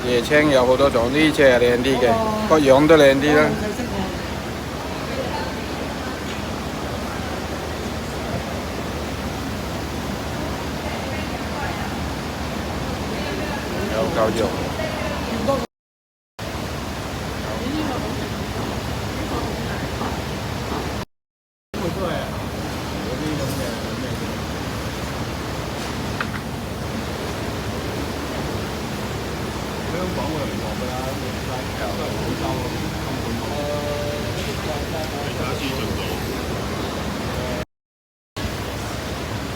椰青有好多種，呢隻係靚啲嘅，個樣都靚啲啦。有嚿肉。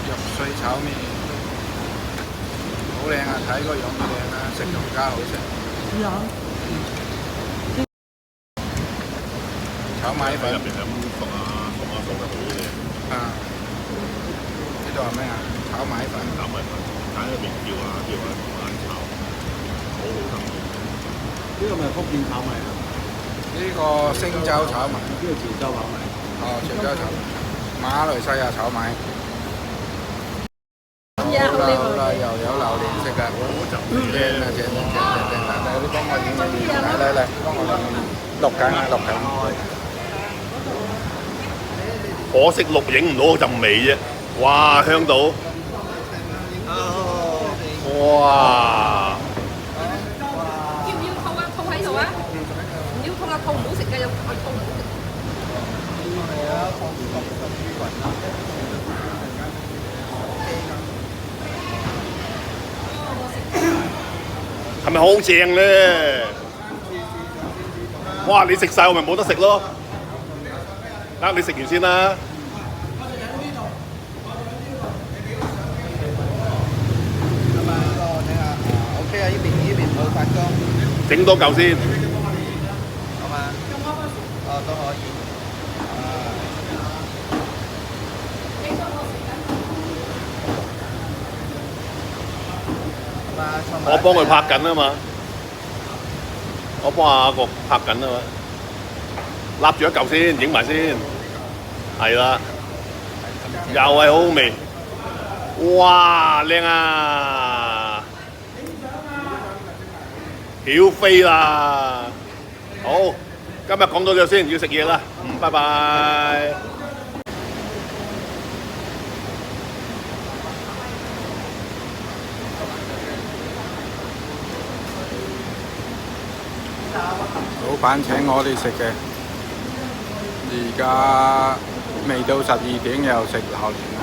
肉碎炒麵好靚啊！睇個樣都靚啦，食仲加好食。炒米粉入邊係咁熟啊，熟得好靚。啊！呢度係咩啊？炒米粉。炒米粉，揀入邊叫啊，慢慢炒，好好食。呢個咪福建炒米啊？呢個星洲炒米。呢個潮州炒米。哦，潮州炒米。馬來西亞炒米。好啦好啦，又有榴蓮食啦，正啊正啊！嚟你幫我影嚟，幫我錄緊啊錄緊。可惜錄影唔到嗰陣味啫，哇香到！哇！要唔要套啊？套喺度啊？唔要套啊！套唔好食嘅，有套唔好食。係啊，放豬骨啊！係咪好正咧？哇！你食晒我咪冇得食咯。啊！你食完先啦。OK 啊，呢邊冇發光。整多嚿先。好嘛？哦，都可以。我幫佢拍緊啊嘛，我幫阿國拍緊啊嘛，揦住一嚿先，影埋先，係啦，又係好好味，哇靚啊，曉飛啦，好，今日講到呢度先，要食嘢啦，拜拜。老闆請我哋食嘅，而家未到12點又食榴蓮。